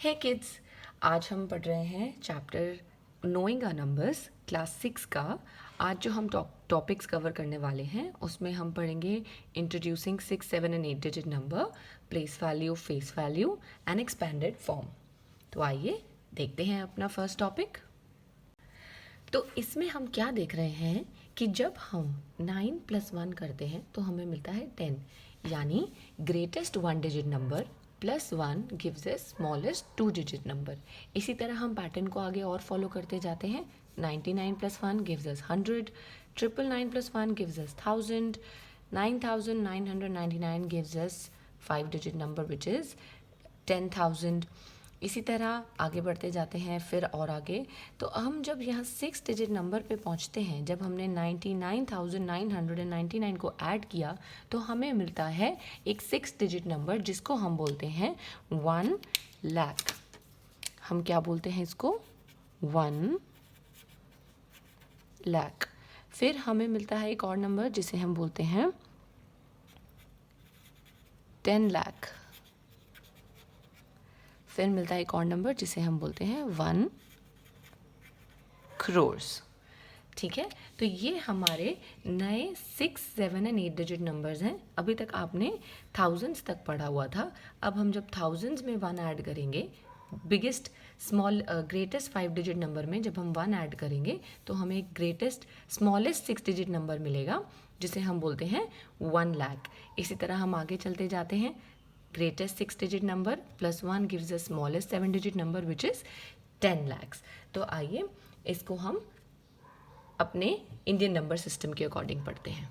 हे kids, आज हम पढ़ रहे हैं chapter knowing our numbers class 6 का। आज जो हम टॉपिक्स कवर करने वाले हैं उसमें हम पढ़ेंगे introducing 6, 7 and 8 digit number, place value, face value and expanded form. तो आइए देखते हैं अपना फर्स्ट टॉपिक। तो इसमें हम क्या देख रहे हैं कि जब हम 9 + 1 करते हैं तो हमें मिलता है 10, यानी greatest 1 digit number +1 gives a smallest 2 digit number. इसी तरह हम पैटर्न को आगे और फॉलो करते जाते हैं। 99 + 1 gives us 100, 999 + 1 gives us 1000, 9999 gives us 5 digit number which is 10,000। इसी तरह आगे बढ़ते जाते हैं फिर और आगे। तो हम जब यहाँ 6 डिजिट नंबर पे पहुँचते हैं, जब हमने 99,999 को ऐड किया तो हमें मिलता है एक 6 डिजिट नंबर जिसको हम बोलते हैं 1 लाख। हम क्या बोलते हैं इसको? 1 लाख। फिर हमें मिलता है एक और नंबर जिसे हम बोलते हैं 10 लाख। फिर मिलता है एक और नंबर जिसे हम बोलते हैं 1 crores। ठीक है, तो ये हमारे नए 6, 7 एंड 8 डिजिट नंबर्स हैं। अभी तक आपने थाउजेंड्स तक पढ़ा हुआ था। अब हम जब थाउजेंड्स में 1 ऐड करेंगे, बिगेस्ट ग्रेटेस्ट 5 डिजिट नंबर में जब हम 1 ऐड करेंगे तो हमें एक ग्रेटेस्ट स्मॉलेस्ट 6 डिजिट नंबर मिलेगा जिसे हम बोलते हैं 1 लाख। इसी तरह हम आगे चलते जाते हैं। Greatest 6 digit number +1 gives the smallest 7 digit number which is 10 lakhs। तो आइए इसको हम अपने इंडियन नंबर सिस्टम के अकॉर्डिंग पढ़ते हैं।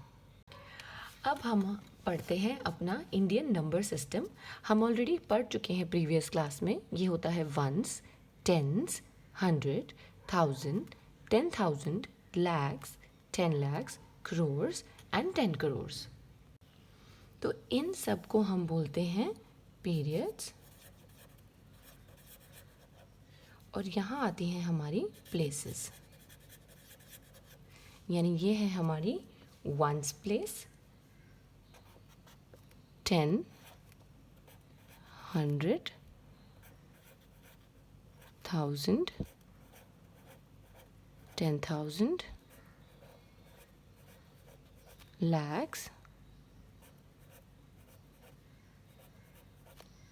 अब हम पढ़ते हैं अपना इंडियन नंबर सिस्टम। हम ऑलरेडी पढ़ चुके हैं प्रीवियस क्लास में। ये होता है ones, tens, 100, 1000, 10,000, lakhs, 10 lakhs, crores and 10 crores। तो इन सब को हम बोलते हैं पीरियड्स। और यहाँ आती हैं हमारी प्लेसेस, यानी ये है हमारी ones place, 10, 100, 1000, 10,000, lakhs,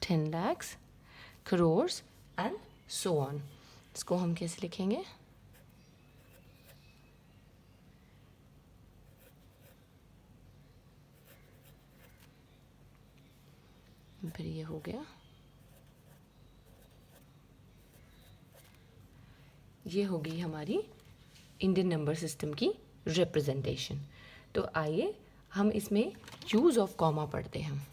10 lakhs, crores and so on. इसको हम कैसे लिखेंगे? फिर ये हो गया, ये होगी हमारी इंडियन नंबर सिस्टम की रिप्रेजेंटेशन। तो आइए हम इसमें यूज़ ऑफ कॉमा पढ़ते हैं।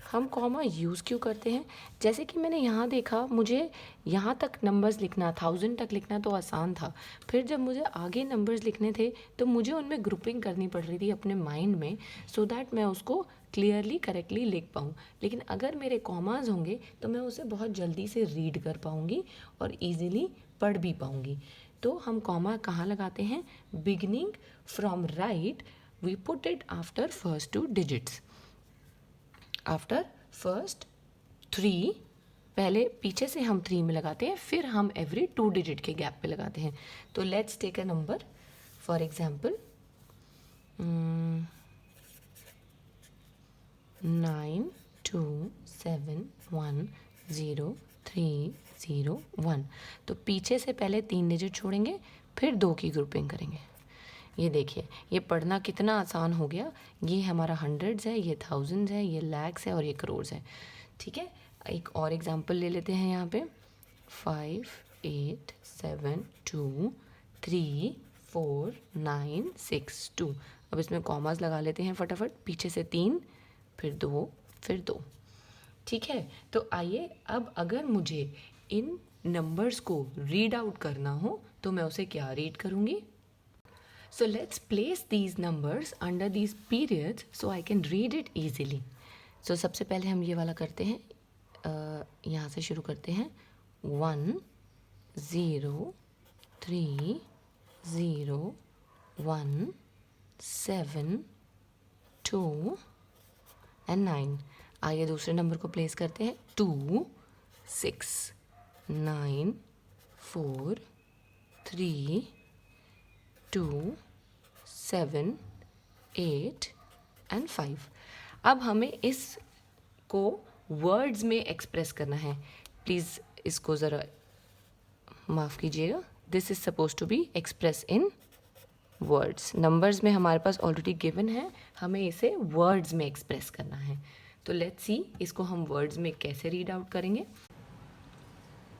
हम कॉमा यूज़ क्यों करते हैं? जैसे कि मैंने यहाँ देखा, मुझे यहाँ तक नंबर्स लिखना, 1000 तक लिखना तो आसान था। फिर जब मुझे आगे नंबर्स लिखने थे तो मुझे उनमें ग्रुपिंग करनी पड़ रही थी अपने माइंड में, सो दैट मैं उसको क्लियरली करेक्टली लिख पाऊँ। लेकिन अगर मेरे कॉमाज होंगे तो मैं उसे बहुत जल्दी से रीड कर पाऊँगी और ईज़िली पढ़ भी पाऊँगी। तो हम कॉमा कहाँ लगाते हैं? Beginning from right we put it after first 2 digits. After first 3, पहले पीछे से हम 3 में लगाते हैं, फिर हम एवरी 2 डिजिट के गैप पे लगाते हैं। तो let's take a number for example 92710301। तो पीछे से पहले 3 डिजिट छोड़ेंगे, फिर 2 की ग्रुपिंग करेंगे। ये देखिए, ये पढ़ना कितना आसान हो गया। ये हमारा हंड्रेड्स है, ये थाउजेंड्स है, ये लैक्स है और ये करोर्स है। ठीक है, एक और एग्जांपल ले लेते हैं यहाँ पे 58723496 2। अब इसमें कॉमास लगा लेते हैं फटाफट, पीछे से 3, फिर 2, फिर 2। ठीक है, तो आइए अब अगर मुझे इन नंबर्स को रीड आउट करना हो तो मैं उसे क्या रीड करूँगी? So let's place these numbers under these periods so I can read it easily. So सबसे पहले हम ये वाला करते हैं, यहाँ से शुरू करते हैं 1 0 3 0 1 7 2 एंड 9। आइए दूसरे नंबर को प्लेस करते हैं. 2 6 9 4 3 2 7 8 एंड 5. अब हमें इसको वर्ड्स में एक्सप्रेस करना है. प्लीज़ इसको ज़रा माफ़ कीजिएगा. This is suppose to be express in words. Numbers में हमारे पास ऑलरेडी गिवन है, हमें इसे वर्ड्स में एक्सप्रेस करना है. तो लेट्स सी इसको हम वर्ड्स में कैसे रीड आउट करेंगे.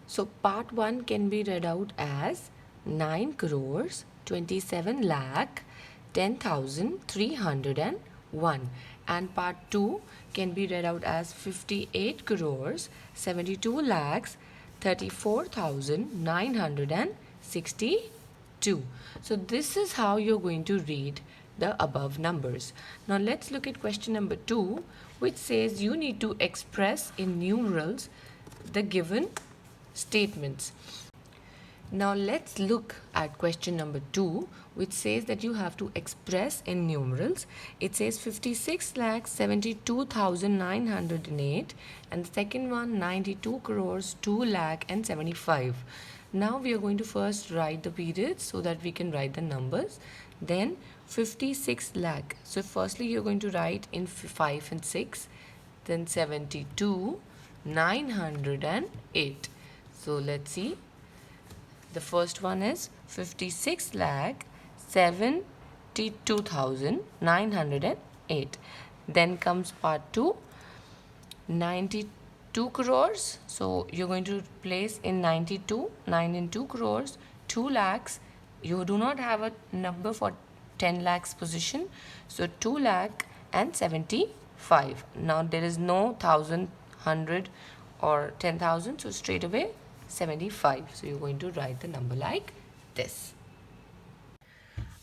So part 1 can be read out as 9 crores 27 lakh 10,301, and part 2 can be read out as 58 crores 72 lakhs 34,962. So this is how you're going to read the above numbers. Now let's look at question number 2, which says you need to express in numerals the given statements. Now let's look at question number 2, which says that you have to express in numerals. It says 56,72,908, and the second one 92 crores 2 lakh and 75. Now we are going to first write the periods so that we can write the numbers. Then 56 lakh. So firstly you're going to write in 5 and 6. Then 72, 908. So let's see. The first one is 56 lakh 72,908. Then comes part 2, 92 crores. So you're going to place in 92, 9 and 2 crores, 2 lakhs. You do not have a number for 10 lakhs position. So 2 lakh and 75. Now there is no 1,000, 100 or 10,000. So straight away 75. So you're going to write the number like this.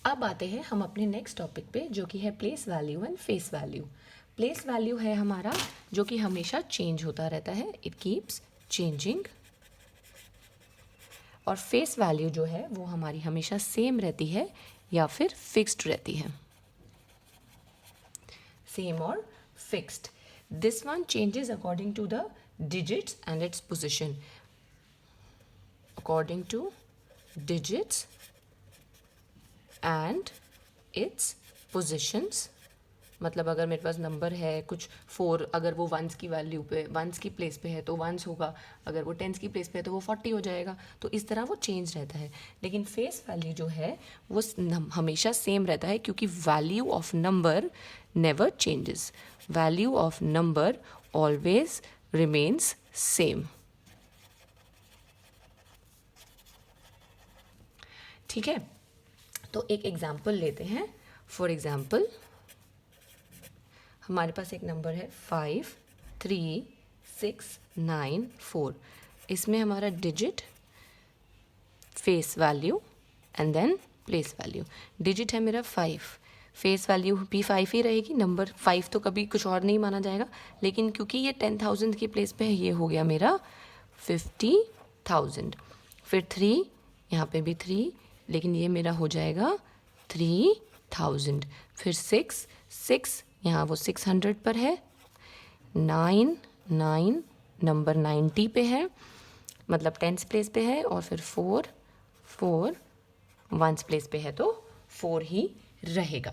अब आते हैं हम अपने next topic पे, जो कि है place value and face value. Place value है हमारा जो कि हमेशा चेंज होता रहता है. It keeps changing. और फेस वैल्यू जो है वो हमारी हमेशा सेम रहती है या फिर फिक्स्ड रहती है. सेम और fixed. This one changes according to the digits and its position. According to digits and its positions. मतलब अगर मेरे पास नंबर है कुछ 4, अगर वो वंस की वैल्यू पे, वंस की प्लेस पे है तो वंस होगा, अगर वो टेंस की प्लेस पे है तो वो 40 हो जाएगा. तो इस तरह वो चेंज रहता है. लेकिन फेस वैल्यू जो है वो हमेशा सेम रहता है, क्योंकि value of number never changes. Value of number always remains same. ठीक है. तो एक एग्जाम्पल लेते हैं. फॉर एग्जाम्पल हमारे पास एक नंबर है 53694. इसमें हमारा digit, face value and then place value. Digit है मेरा 5, फेस वैल्यू भी 5 ही रहेगी. नंबर 5 तो कभी कुछ और नहीं माना जाएगा, लेकिन क्योंकि ये 10,000 की प्लेस पे है, ये हो गया मेरा 50,000. फिर 3, यहाँ पे भी 3, लेकिन ये मेरा हो जाएगा 3,000. फिर 6 यहाँ वो 600 पर है. 9 नंबर 90 पे है, मतलब 10th प्लेस पे है. और फिर 4 1st प्लेस पे है, तो 4 ही रहेगा.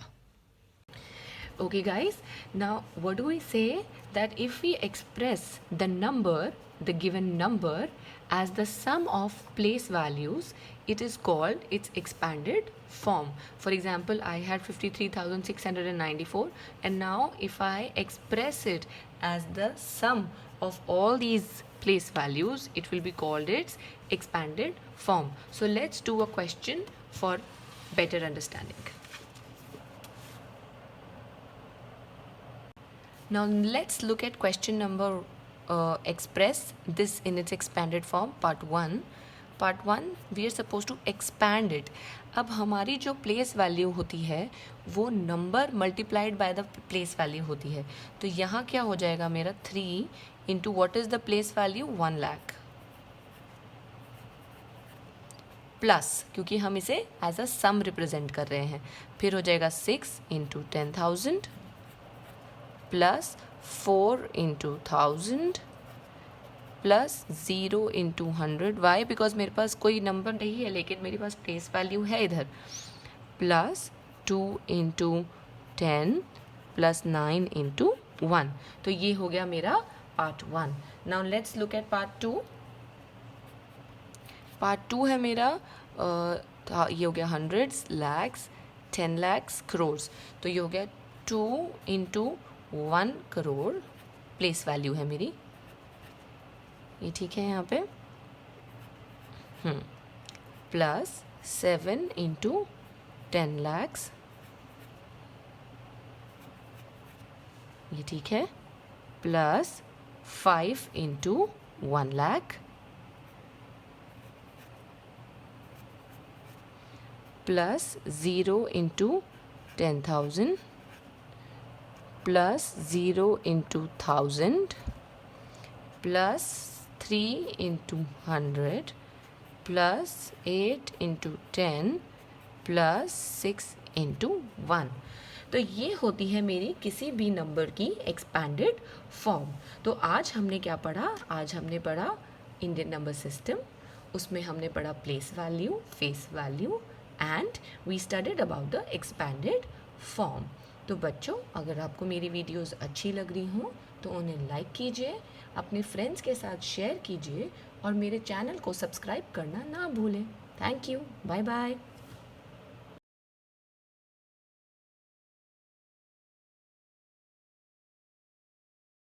Okay guys, now what do we say that if we express the number, the given number, as the sum of place values, it is called its expanded form. For example, I had 53,694, and now if I express it as the sum of all these place values, it will be called its expanded form. So let's do a question for better understanding. Now let's look at question number express this in its expanded form. Part 1 we are supposed to expand it. अब हमारी जो place value होती है वो number multiplied by the place value होती है. तो यहाँ क्या हो जाएगा मेरा 3 into what is the place value 1 lakh, plus क्योंकि हम इसे एज अ सम रिप्रेजेंट कर रहे हैं. फिर हो जाएगा 6 into 10,000 plus 4 into 1000 plus 0 into 100. Why? Because मेरे पास कोई नंबर नहीं है लेकिन मेरे पास प्लेस वैल्यू है इधर. Plus 2 into 10 plus 9 into 1. तो ये हो गया मेरा part 1. Now let's look at part 2. Part 2 है मेरा ये हो गया हंड्रेड्स, लैक्स, 10 lakhs, crores. तो ये हो गया 2 into 1 crore. प्लेस वैल्यू है मेरी, ये ठीक है यहाँ पे. प्लस 7 into 10 lakhs, ये ठीक है. Plus 5 into 1 lakh, plus 0 into 10,000 plus 0 into 1000 plus 3 into 100 plus 8 into 10 plus 6 into 1. तो ये होती है मेरी किसी भी नंबर की एक्सपैंडेड फॉर्म. तो आज हमने क्या पढ़ा? आज हमने पढ़ा इंडियन नंबर सिस्टम. उसमें हमने पढ़ा place value, face value and we studied about the expanded form. तो बच्चों, अगर आपको मेरी वीडियोस अच्छी लग रही हों तो उन्हें लाइक कीजिए, अपने फ्रेंड्स के साथ शेयर कीजिए और मेरे चैनल को सब्सक्राइब करना ना भूलें. Thank you. Bye bye.